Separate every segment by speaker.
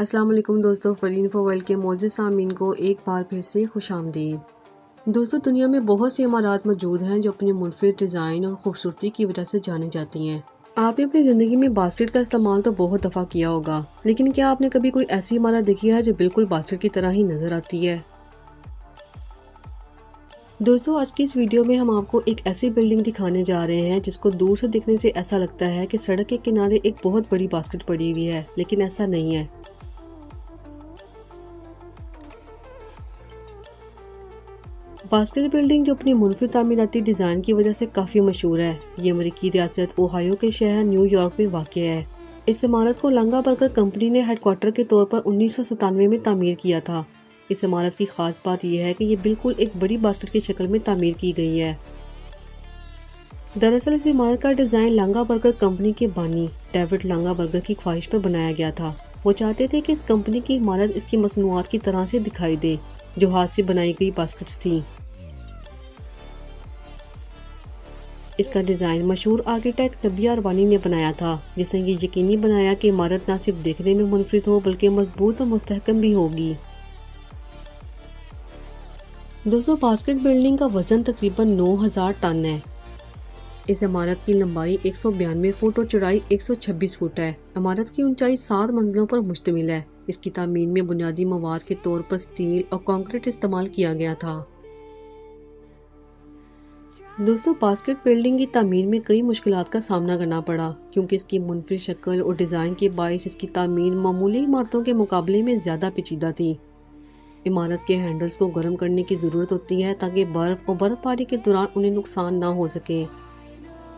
Speaker 1: السلام علیکم دوستو، فرین فور ورلڈ کے معزز سامعین کو ایک بار پھر سے خوش آمدید۔ دوستو، دنیا میں بہت سی عمارات موجود ہیں جو اپنے منفرد ڈیزائن اور خوبصورتی کی وجہ سے جانی جاتی ہیں۔ آپ نے اپنی زندگی میں باسکٹ کا استعمال تو بہت دفعہ کیا ہوگا، لیکن کیا آپ نے کبھی کوئی ایسی عمارت دیکھی ہے جو بالکل باسکٹ کی طرح ہی نظر آتی ہے؟ دوستو، آج کی اس ویڈیو میں ہم آپ کو ایک ایسی بلڈنگ دکھانے جا رہے ہیں جس کو دور سے دیکھنے سے ایسا لگتا ہے کہ سڑک کے کنارے ایک بہت بڑی باسکٹ پڑی ہوئی ہے، لیکن ایسا نہیں ہے۔ باسکٹ بلڈنگ جو اپنی منفرد تعمیراتی ڈیزائن کی وجہ سے کافی مشہور ہے، یہ امریکی ریاست اوہایو کے شہر نیو یارک میں واقع ہے۔ اس عمارت کو لانگا برگر کمپنی نے ہیڈ کوارٹر کے طور پر 1997 میں تعمیر کیا تھا۔ اس عمارت کی خاص بات یہ ہے کہ یہ بالکل ایک بڑی باسکٹ کی شکل میں تعمیر کی گئی ہے۔ دراصل اس عمارت کا ڈیزائن لانگا برگر کمپنی کے بانی ڈیوڈ لانگا برگر کی خواہش پر بنایا گیا تھا۔ وہ چاہتے تھے کہ اس کمپنی کی عمارت اس کی مصنوعات کی طرح سے دکھائی دے جو ہاتھ سے بنائی گئی باسکٹس تھیں۔ اس کا ڈیزائن مشہور آرکیٹیکٹ نبیہ اروانی نے بنایا تھا، جس نے یہ یقینی بنایا کہ عمارت نہ صرف دیکھنے میں منفرد ہو بلکہ مضبوط اور مستحکم بھی ہوگی۔ دوستو، باسکٹ بلڈنگ کا وزن تقریباً 9000 ٹن ہے۔ اس عمارت کی لمبائی 192 فٹ اور چوڑائی 126 فٹ ہے۔ عمارت کی اونچائی 7 منزلوں پر مشتمل ہے۔ اس کی تعمیر میں بنیادی مواد کے طور پر سٹیل اور کنکریٹ استعمال کیا گیا تھا۔ دوستو، باسکٹ بلڈنگ کی تعمیر میں کئی مشکلات کا سامنا کرنا پڑا کیونکہ اس کی منفرد شکل اور ڈیزائن کے باعث اس کی تعمیر معمولی عمارتوں کے مقابلے میں زیادہ پیچیدہ تھی۔ عمارت کے ہینڈلز کو گرم کرنے کی ضرورت ہوتی ہے تاکہ برف اور برف باری کے دوران انہیں نقصان نہ ہو سکے۔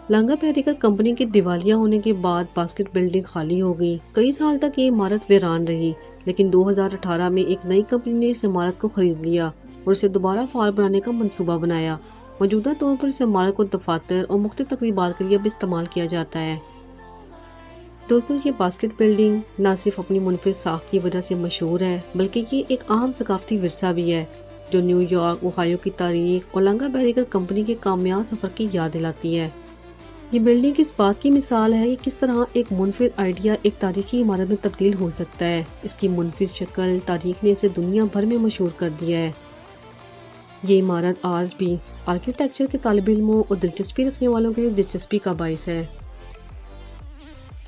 Speaker 1: لانگا برگر کمپنی کے دیوالیہ ہونے کے بعد باسکٹ بلڈنگ خالی ہو گئی۔ کئی سال تک یہ عمارت ویران رہی، لیکن 2018 میں ایک نئی کمپنی نے اس عمارت کو خرید لیا اور اسے دوبارہ فعال بنانے کا منصوبہ بنایا۔ موجودہ طور پر اس عمارت کو دفاتر اور مختلف تقریبات کے لیے اب استعمال کیا جاتا ہے۔ دوستو، یہ باسکٹ بلڈنگ نہ صرف اپنی منفرد ساخت کی وجہ سے مشہور ہے بلکہ یہ ایک اہم ثقافتی ورثہ بھی ہے جو نیو یارک اوہایو کی تاریخ اور لانگا برگر کمپنی کے کامیاب سفر کی یاد دلاتی ہے۔ یہ بلڈنگ اس بات کی مثال ہے کہ کس طرح ایک منفرد آئیڈیا ایک تاریخی عمارت میں تبدیل ہو سکتا ہے۔ اس کی منفرد شکل تاریخ نے اسے دنیا بھر میں مشہور کر دیا ہے۔ یہ عمارت آج بھی آرکیٹیکچر کے طالب علموں اور دلچسپی رکھنے والوں کے لیے دلچسپی کا باعث ہے۔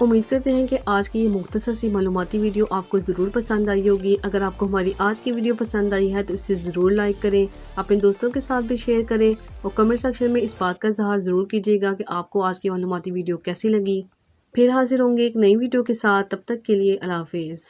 Speaker 1: امید کرتے ہیں کہ آج کی یہ مختصر سی معلوماتی ویڈیو آپ کو ضرور پسند آئی ہوگی۔ اگر آپ کو ہماری آج کی ویڈیو پسند آئی ہے تو اسے ضرور لائک کریں، اپنے دوستوں کے ساتھ بھی شیئر کریں اور کمنٹ سیکشن میں اس بات کا اظہار ضرور کیجیے گا کہ آپ کو آج کی معلوماتی ویڈیو کیسی لگی۔ پھر حاضر ہوں گے ایک نئی ویڈیو کے ساتھ، تب تک کے لیے اللہ حافظ۔